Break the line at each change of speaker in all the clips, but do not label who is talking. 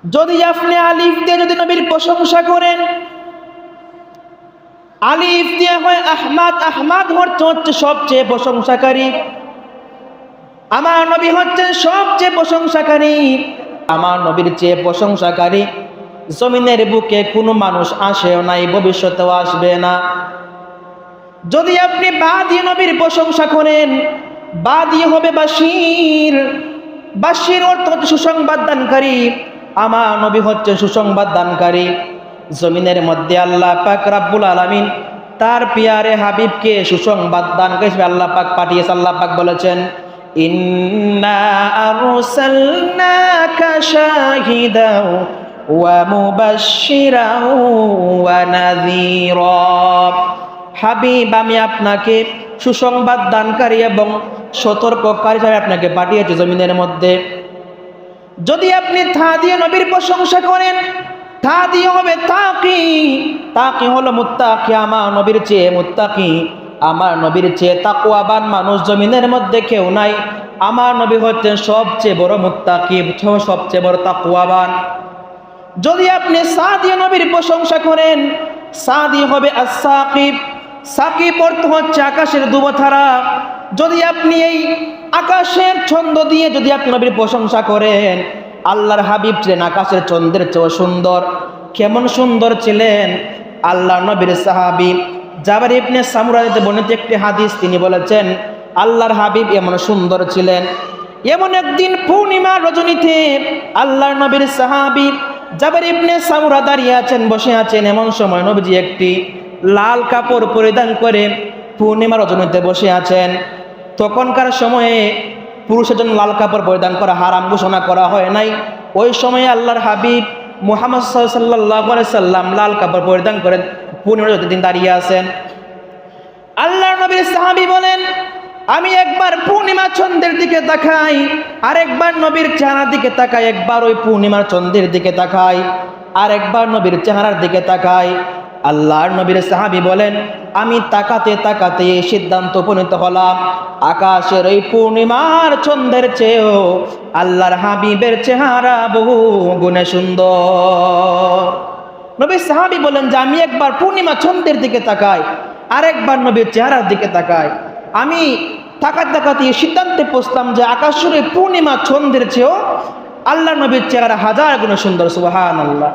যদি আপনি আলিফ দিয়ে যদি নবীর প্রশংসা করেন, আলিফ দিয়ে হয় আহমাদ, আহমাদ হচ্ছে সবচেয়ে প্রশংসাকারী, আমার নবী হচ্ছেন সবচেয়ে প্রশংসাকারী, আমার নবীর চেয়ে প্রশংসাকারী জমিনের বুকে কোনো মানুষ আসেও নাই, ভবিষ্যতেও আসবে না। যদি আপনি বা দিয়ে নবীর প্রশংসা করেন, বা দিয়ে হবে বাশির, বাশির অর্থ হচ্ছে সুসংবাদ দানকারী, আমার নবী হচ্ছে সুসংবাদ দানকারী। জমিনের মধ্যে আল্লাহ পাক রাব্বুল আলামিন তার পিয়ারে হাবিবকে সুসংবাদ দানকারী হিসেবে আল্লাহ পাক পাঠিয়েছে। আল্লাহ পাক বলেছেন, ইন্না আরসালনাকা শাহিদাও ওয়া মুবাশশিরাও ওয়া নাযীরা। হাবিব, আমি আপনাকে সুসংবাদ দানকারী এবং সতর্ককারী হিসেবে আপনাকে পাঠিয়েছি জমিনের মধ্যে। যদি আপনি থা দিয়ে নবীর প্রশংসা করেন, থা দিয়ে হবে তাকি, তাকি হলো মুত্তাকি, আমার নবীর চেয়ে মুত্তাকি, আমার নবীর চেয়ে তাকওয়াবান মানুষ জমিনের মধ্যে কেউ নাই, আমার নবী হচ্ছেন সবচেয়ে বড় মুত্তাকি, সবচেয়ে বড় তাকওয়াবান। যদি আপনি সা দিয়ে নবীর প্রশংসা করেন, সা দিয়ে হবে as-সাকিব, সাকিব অর্থ হচ্ছে আকাশের দুবধারা। যদি আপনি এই আকাশের ছন্দ দিয়ে যদি আপনি নবীর প্রশংসা করেন, আল্লাহর হাবিব ছিলেন আকাশের চন্দ্রের চেয়ে সুন্দর। কেমন সুন্দর ছিলেন? আল্লাহ নবীর সাহাবী জাবের ইবনে সামুরাতে বর্ণিত একটি হাদিস, তিনি বলেছেন আল্লাহর হাবিব এমন সুন্দর ছিলেন। এমন একদিন পূর্ণিমা রজনীতে আল্লাহর নবীর সাহাবী জাবের ইবনে সামুরা দাঁড়িয়ে আছেন, বসে আছেন। এমন সময় নবীজি একটি লাল কাপড় পরিধান করে পূর্ণিমা রজনীতে বসে আছেন। তখনকার সময়ে পুরুষের জন্য লাল কাপড় পরিধান করা হারাম ঘোষণা করা হয় নাই। ওই সময়ে আল্লাহর হাবিব মুহাম্মদ সাল্লাল্লাহু আলাইহি সাল্লাম লাল কাপড় পরিধান করে পূর্ণিমা রজনীতে দাঁড়িয়ে আছেন। আল্লাহর নবীর সাহাবী বলেন, আমি একবার পূর্ণিমা চন্দ্রের দিকে তাকাই, আরেকবার নবীর চেহারার দিকে তাকাই, একবার ওই পূর্ণিমার চন্দ্রের দিকে তাকাই, আরেকবার নবীর চেহারার দিকে তাকাই। আল্লাহর নবীর সাহাবী বলেন, আমি তাকাতে তাকাতে এই সিদ্ধান্ত উপনীত হলাম, আকাশের ওই পূর্ণিমার চন্দ্রের চেয়েও আল্লাহর হাবিবের চেহারা বহু গুণে সুন্দর। নবীর সাহাবী বলেন যে আমি একবার পূর্ণিমা চন্দ্রের দিকে তাকাই, আরেকবার নবীর চেহারার দিকে তাকাই। আমি তাকাতে তাকাতে এই সিদ্ধান্তে পৌঁছলাম যে আকাশের ওই পূর্ণিমা চন্দ্রের চেয়েও আল্লাহ নবীর চেহারা হাজার গুণে সুন্দর। সুবহানাল্লাহ।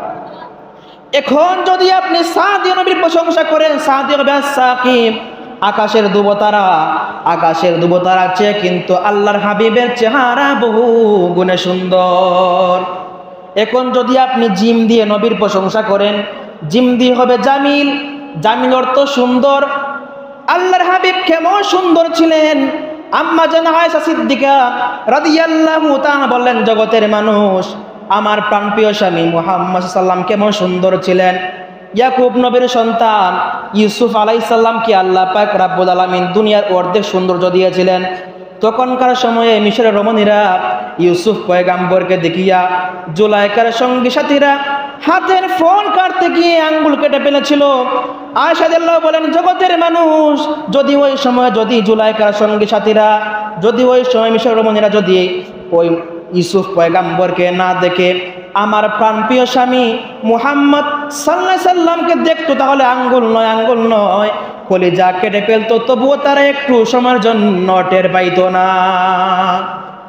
এখন যদি আপনি সা দিয়ে নবীর প্রশংসা করেন, সা দিয়ে হবে as-সাকিব, আকাশের দুবতারা, আকাশের দুবতারার চেয়ে কিন্তু আল্লাহর হাবিবের চেহারা বহু গুণে সুন্দর। এখন যদি আপনি জিম দিয়ে নবীর প্রশংসা করেন, জিম দিয়ে হবে জামিল, জামিল অর্থ সুন্দর। আল্লাহর হাবিব কেমন সুন্দর ছিলেন? আম্মা জান আয়েশা সিদ্দিকা রাদিয়াল্লাহু তাআলা বললেন, জগতের মানুষ, আমার প্রাণপ্রিয় স্বামী মুহাম্মদ সাল্লাম কেমন সুন্দর ছিলেন। ইয়াকুব নবীর সন্তান ইউসুফ আলাইহিস সালামকে আল্লাহ পাক রাব্বুল আলামিন দুনিয়ার অর্ধেক সৌন্দর্য দিয়েছিলেন। তখনকার সময়ে মিশরের রমণীরা ইউসুফ পয়গাম্বরকে দেখিয়া জুলাইখার সঙ্গী সাথীরা হাতের ফল কাটতে গিয়ে আঙ্গুল কেটে ফেলেছিল। আয়েশা রাদিয়াল্লাহু বলেন, জগতের মানুষ, যদি ওই সময় যদি জুলাইখার সঙ্গী সাথীরা, যদি ওই সময় মিশরের রমণীরা যদি ওই ইউসুফ পয়গাম্বরকে না দেখে আমার প্রাণপ্রিয় স্বামী মুহাম্মদ সাল্লাল্লাহু আলাইহি সাল্লামকে দেখতো, তাহলে আঙ্গুল নয় কলিজা কেটে ফেলতো, তবুও তারা একটু সময়ের জন্য টের পাইতো না।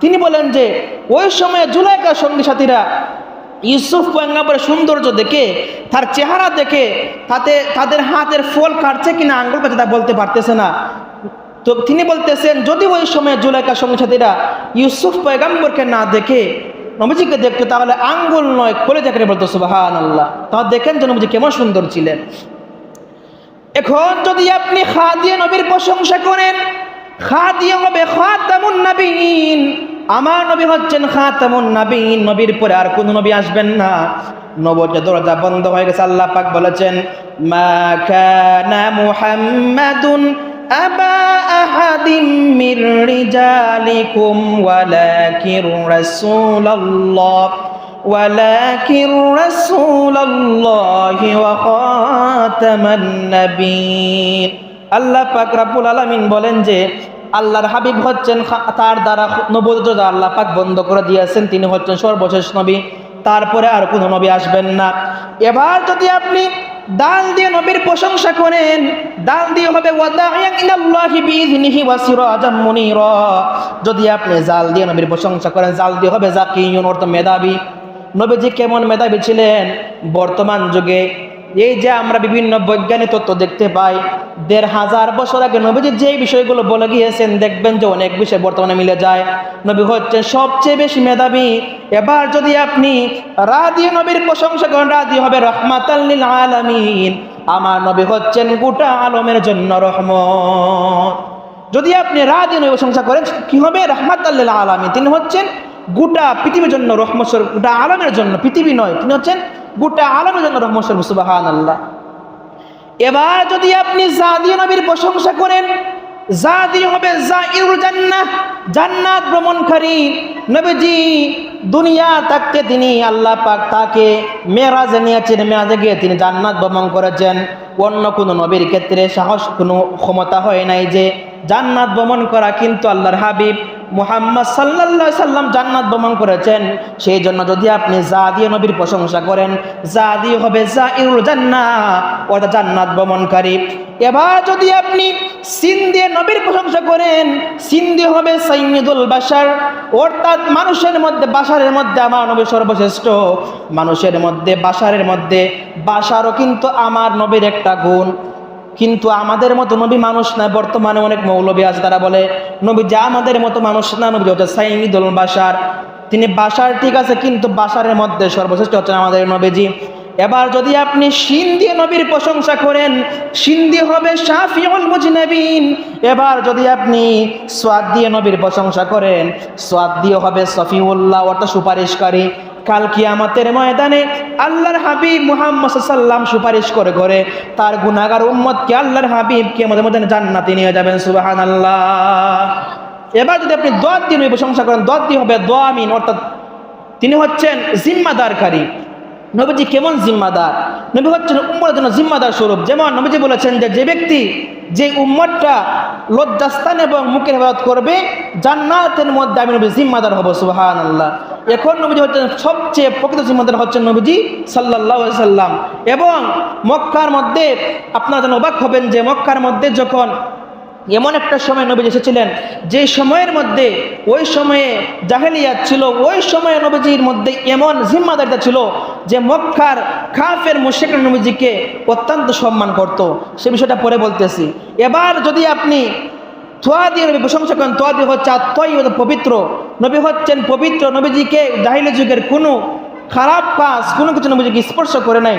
তিনি বলেন যে ওই সময়ে জুলাইখার সঙ্গী সাথীরা ইউসুফ পয়গাম্বরের সৌন্দর্য দেখে, তার চেহারা দেখে, তাদের হাতের ফল কাটছে কিনা আঙ্গুল কাটছে তা বলতে পারতেছে না। তো তিনি বলতেছেন, যদি ওই সময় জুলাইখার সঙ্গী সাথীরা ইউসুফ পয়গাম্বরকে না দেখে নবীজিকে দেখতো, তাহলে আঙ্গুল নয় কলিজা কেটে বলতো। সুবহানাল্লাহ। তাহলে দেখেন যে নবীজি কেমন সুন্দর ছিলেন। এখন যদি আপনি খা দিয়ে নবীর প্রশংসা করেন, খা দিয়ে হবে খাতামুন নবীন, আমার নবী হচ্ছেন খাতামুন নবীন, নবীর পরে আর কোন নবী আসবেন না। নবুয়তের দরজা বন্ধ হয়ে গেছে। আল্লাহ পাক বলেছেন, মা কানা মুহাম্মাদুন আবা আহাদিম মির রিজালিকুম ওয়ালাকির রাসূলুল্লাহি ওয়া খাতামান নবিয়্যিন। আল্লাহ পাক রব্বুল আলামিন বলেন যে আল্লাহর হাবিব হচ্ছেন, তার দ্বারা নবুয়তের দরজা আল্লাহ পাক বন্ধ করে দিয়েছেন, তিনি হচ্ছেন সর্বশেষ নবী। তারপরে আর কোনো নবী আসবেন না। এবার যদি আপনি দান দিয়ে নবীর প্রশংসা করেন, দান দিয়ে হবে ওয়াদাইয়ান ইলাল্লাহি বিইযনিহি ওয়া সিরাজাম মুনীরা। যদি আপনি জাল দিয়ে নবীর প্রশংসা করেন, জাল দিয়ে হবে যাকিয়ুন, অর্থ মেধাবী। নবীজি কেমন মেধাবী ছিলেন? বর্তমান যুগে এই যে আমরা বিভিন্ন বৈজ্ঞানিক তত্ত্ব দেখতে পাই, ১৫০০ বছর আগে নবীজি যে বিষয়গুলো বলে গিয়েছেন, দেখবেন যে অনেক বিষয় বর্তমানে মিলে যায়। নবী হচ্ছেন সবচেয়ে বেশি মেধাবী। এবার যদি আপনি রা দিয়ে নবীর প্রশংসা করেন, রা দিয়ে হবে রাহমাতাল লিল আলামিন। আমার নবী হচ্ছেন গোটা আলমের জন্য রহমত। যদি আপনি রা দিয়ে নবীর প্রশংসা করেন, কি হবে? রাহমাতাল লিল আলামিন। তিনি হচ্ছেন গোটা পৃথিবীর জন্য রহমত, গোটা আলমের জন্য, পৃথিবী নয়, তিনি হচ্ছেন গোটা আলমের জন্য রহমত। সুবহানাল্লাহ। এবার যদি আপনি যা দিয়ে নবীর প্রশংসা করেন, যা দিয়ে হবে জাইরুল জান্নাহ, জান্নাত ভ্রমণকারী। নবীজি দুনিয়া থাকতে তিনি আল্লাহ পাক তাকে মেরাজে নিয়েছেন, মেরাজে গিয়ে তিনি জান্নাত ভ্রমণ করেছেন। অন্য কোনো নবীর ক্ষেত্রে সাহস, কোনো ক্ষমতা হয় নাই যে জান্নাত ভ্রমণ করা, কিন্তু আল্লাহর হাবিব মুহাম্মদ সাল্লাল্লাহু আলাইহি সাল্লাম জান্নাত ভ্রমণ করেছেন। সেই জন্য যদি আপনি যা দিয়ে নবীর প্রশংসা করেন, যা দিয়ে হবে জাইরুল জান্নাহ, অর্থাৎ জান্নাত ভ্রমণকারী। এবার যদি আপনি সিন দিয়ে নবীর প্রশংসা করেন, সিন দিয়ে হবে সাইয়্যিদুল বাশার, অর্থাৎ মানুষের মধ্যে, বাশারের মধ্যে আমার নবী সর্বশ্রেষ্ঠ। মানুষের মধ্যে, বাশারের মধ্যে, বাশারও কিন্তু আমার নবীর একটা গুণ। কিন্তু আমাদের মতো নবী মানুষ না। বর্তমানে অনেক মৌলবী আছে, তারা বলে নবী যা আমাদের মতো মানুষ না, নবী হচ্ছে সাইয়্যিদুল বাশার। তিনি বাশার ঠিক আছে, কিন্তু বাশারের মধ্যে সর্বশ্রেষ্ঠ হচ্ছেন আমাদের নবীজি। এবার যদি আপনি শিন দিয়ে নবীর প্রশংসা করেন, শিন দিয়ে হবে শাফিউল মুজনাবিন। এবার যদি আপনি সোয়াদ দিয়ে নবীর প্রশংসা করেন, সোয়াদ দিয়ে হবে সফিউল্লাহ, অর্থাৎ সুপারিশকারী। কাল কিয়ামতের ময়দানে আল্লাহর হাবিব মুহাম্মদ সাল্লাল্লাহু আলাইহি ওয়াসাল্লাম সুপারিশ করে করে তার গুনাহগার উম্মতকে আল্লাহর হাবিব কিয়ামতের ময়দানে জান্নাতে নিয়ে যাবেন। সুবহানাল্লাহ। এবার যদি আপনি দোয়া দিয়ে নবীর প্রশংসা করেন, দোয়া দিয়ে হবে দোয়ামিন, অর্থাৎ তিনি হচ্ছেন জিম্মাদারকারী। নবীজি কেমন জিম্মাদার? নবী হচ্ছেন উম্মতের জন্য জিম্মাদার স্বরূপ। যেমন নবীজি বলেছেন যে ব্যক্তি যে উম্মতটা লজ্জাস্থান এবং মুখের হেফাজত করবে, জান্নাতের মধ্যে আমি নবী জিম্মাদার হব। সুবহানাল্লাহ। এখন নবীজি হচ্ছেন সবচেয়ে প্রকৃত জিম্মাদার, হচ্ছেন নবীজি সাল্লাল্লাহু আলাইহি সাল্লাম। এবং মক্কার মধ্যে আপনারা যেন অবাক হবেন যে মক্কার মধ্যে যখন এমন একটা সময় নবীজি এসেছিলেন, যে সময়ের মধ্যে, ওই সময়ে জাহেলিয়াত ছিল, ওই সময়ে নবীজির মধ্যে এমন জিম্মাদারিতা ছিল যে মক্কার কাফের মুশরিকরা নবীজিকে অত্যন্ত সম্মান করত। সে বিষয়টা পরে বলতেছি। এবার যদি আপনি তোয়া দিয়ে নবী প্রশংসা করেন, তোয়া দিয়ে হচ্ছে আত্মীয় পবিত্র। নবী হচ্ছেন পবিত্র। নবীজিকে জাহিলি যুগের কোনো খারাপ কাজ, কোনো কিছু নবীজিকে স্পর্শ করে নাই।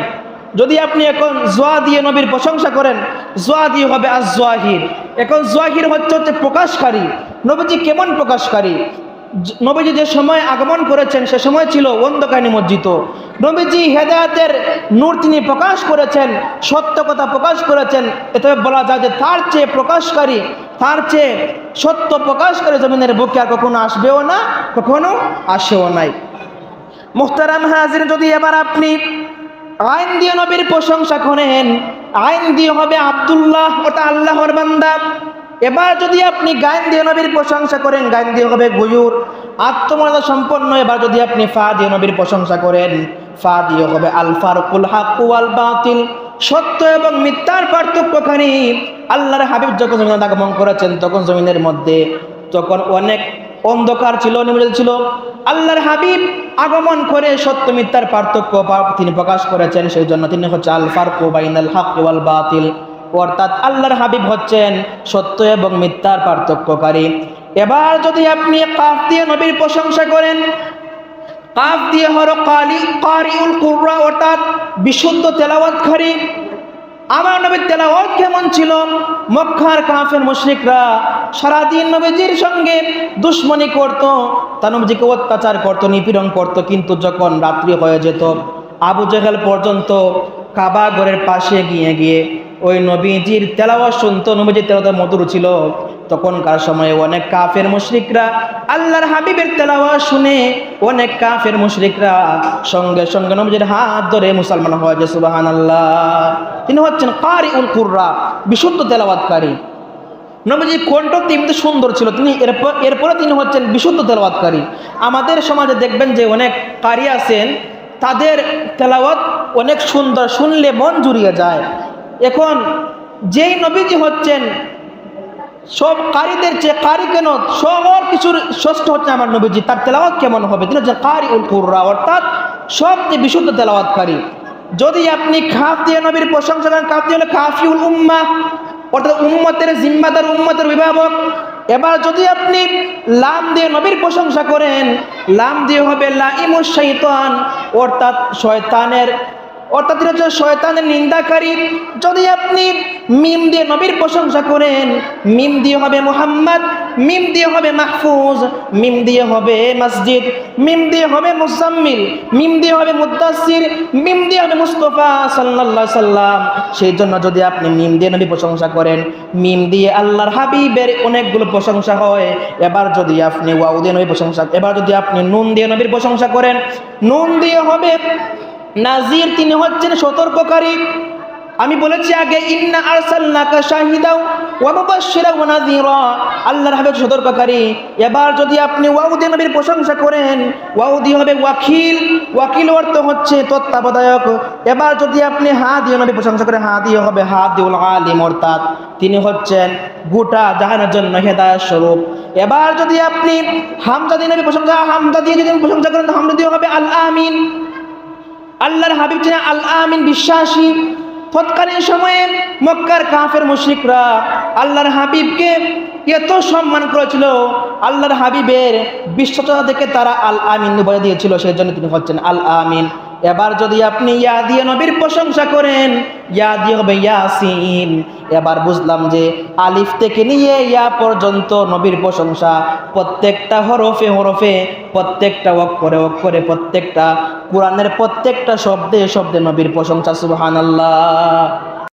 যদি আপনি এখন জোয়া দিয়ে নবীর প্রশংসা করেন, জোয়া দিয়ে হবে আজ-জাহির। এখন জাহির হচ্ছে প্রকাশকারী। নবীজি কেমন প্রকাশকারী? নবীজি যে সময় আগমন করেছেন, সে সময় ছিল অন্ধকারে নিমজ্জিত। নবীজি হেদায়েতের নূর তিনি প্রকাশ করেছেন, সত্য কথা প্রকাশ করেছেন। এতে বলা যায় যে তার চেয়ে প্রকাশকারী, তার চেয়ে সত্য প্রকাশকারী জমিনের বুকে আর কখনো আসবেও না, কখনো আসেও নাই। মুহতারাম হাজির, যদি এবার আপনি আইন দিয়ে নবীর প্রশংসা করেন, আইন দিয়ে হবে আব্দুল্লাহ, ওটা আল্লাহর বান্দা। এবার যদি আপনি গাইন দিয়ে নবীর প্রশংসা করেন, গাইন দিয়ে হবে গুয়ুর, আত্মমর্যাদা সম্পন্ন। এবার যদি আপনি ফা দিয়ে নবীর প্রশংসা করেন, ফা দিয়ে হবে আল ফারকুল হক ওয়াল বাতিল, সত্য এবং মিথ্যার পার্থক্যকারী। আল্লাহর হাবিব যখন জমিনে আগমন করেছেন, তখন জমিনের মধ্যে তখন অনেক অন্ধকার ছিল, নিমজ্জিত ছিল। আল্লাহর হাবিব আগমন করে সত্য মিথ্যার পার্থক্য তিনি প্রকাশ করেছেন। সেই জন্য তিনি হচ্ছে আল ফারকু বাইনাল হক ওয়াল বাতিল, অর্থাৎ আল্লাহর হাবিব হচ্ছেন সত্য এবং মিথ্যার পার্থক্যকারী। এবার যদি আপনি কাফ দিয়ে নবীর প্রশংসা করেন, কাফ দিয়ে হলো কারিউল কুরআন, অর্থাৎ বিশুদ্ধ তেলাওয়াতকারী। আমার নবীর তেলাওয়াত কেমন ছিল? মক্কার কাফের মুশরিকরা সারাদিন নবীজির সঙ্গে দুশ্মনী করত, তা নবীজিকে অত্যাচার করত, নিপীড়ন করত। কিন্তু যখন রাত্রি হয়ে যেত, আবু জেহেল পর্যন্ত কাবা ঘরের পাশে গিয়ে গিয়ে ওই নবীজির তেলাওয়াত শুনতো। নবীজির তেলাওয়াত মধুর ছিল। তখনকার সময়ে অনেক কাফের মুশরিকরা আল্লাহর হাবিবের তেলাওয়াত শুনে, অনেক কাফের মুশরিকরা সঙ্গে সঙ্গে নবীজির হাত ধরে মুসলমান হয়ে যায়। সুবহানাল্লাহ। তিনি হচ্ছেন কারিউল কুরআন, বিশুদ্ধ তেলাওয়াতকারী। নবীজির কণ্ঠ কিন্তু সুন্দর ছিল, তিনি এরপরে তিনি হচ্ছেন বিশুদ্ধ তেলাওয়াতকারী। আমাদের সমাজে দেখবেন যে অনেক কারি আছেন, তাদের তেলাওয়াত অনেক সুন্দর, শুনলে মন জুড়িয়ে যায়। এখন যেই নবীজি হচ্ছেন সব কারীদের চেয়ে কারি কেন সব কিছুর শ্রেষ্ঠ হচ্ছে আমার নবীজি, তার তেলাওয়াত কেমন হবে? তিনি হচ্ছেন কারি উল কুরআন, অর্থাৎ সবচেয়ে বিশুদ্ধ তেলাওয়াতকারী। যদি আপনি খাফ দিয়ে নবীর প্রশংসা করেন, খাফ দিয়ে হলে কাফিউল উম্মাহ, অর্থাৎ উম্মতের জিম্মাদার, উম্মতের অভিভাবক। এবার যদি আপনি লাম দিয়ে নবীর প্রশংসা করেন, লাম দিয়ে হবে লাইমুশ শাইতান, অর্থাৎ শয়তানের, অর্থাৎ তিনি হচ্ছে শয়তানের নিন্দাকারী। যদি আপনি মিম দিয়ে নবীর প্রশংসা করেন, মিম দিয়ে হবে মুহাম্মদ, মিম দিয়ে হবে মাহফুজ, মিম দিয়ে হবে মসজিদ, মিম দিয়ে হবে মুজাম্মিল, মিম দিয়ে হবে মুদ্দাসির, মিম দিয়ে হবে মুস্তাফা সাল্লাল্লাহু আলাইহি সাল্লাম। সেই জন্য যদি আপনি মিম দিয়ে নবী প্রশংসা করেন, মিম দিয়ে আল্লাহর হাবিবের অনেকগুলো প্রশংসা হয়। এবার যদি আপনি ওয়াও দিয়ে নবীর প্রশংসা, এবার যদি আপনি নুন দিয়ে নবীর প্রশংসা করেন, নুন দিয়ে হবে নাজির, তিনি হচ্ছেন সতর্ককারী। আমি বলেছি আগে, ইন্না আরসালনাকা শাহিদাও ওয়া মুবাশশিরাও ওয়া নাযীরা, আল্লাহর হাবিব সতর্ককারী। এবার যদি আপনি ওয়াও দিয়ে নবীর প্রশংসা করেন, ওয়াও দিয়ে হবে ওয়াকিল, ওয়াকিল অর্থ হচ্ছে তত্ত্বাবধায়ক। এবার যদি আপনি হা দিয়ে নবীর প্রশংসা করেন, হা দিয়ে হবে হাদিউল আলিম, অর্থাৎ তিনি হচ্ছেন গোটা জাহানের জন্য হেদায়েত স্বরূপ। এবার যদি আপনি হামজা দিয়ে নবীর প্রশংসা, হামজা দিয়ে যদি প্রশংসা করেন, হামজা দিয়ে হবে আল আমিন, আল্লাহর হাবিব ছিলেন আল আমিন, বিশ্বাসী। তৎকালীন সময়ে মক্কার কাফের মুশরিকরা আল্লাহর হাবিবকে এত সম্মান করেছিল, আল্লাহর হাবিবের বিশ্বস্ততা দেখে তারা আল আমিন বলে দিয়েছিল, সেই জন্য তিনি হচ্ছেন আল আমিন। এবার যদি আপনি ইয়া দিয়ে নবীর প্রশংসা করেন, ইয়া দিয়ে হবে ইয়াসিন। এবার বুঝলাম যে আলিফ থেকে নিয়ে ইয়া পর্যন্ত নবীর প্রশংসা, প্রত্যেকটা হরফে হরফে, প্রত্যেকটা অক্ষরে অক্ষরে, প্রত্যেকটা কোরআনের প্রত্যেকটা শব্দে শব্দে নবীর প্রশংসা। সুবহানাল্লাহ।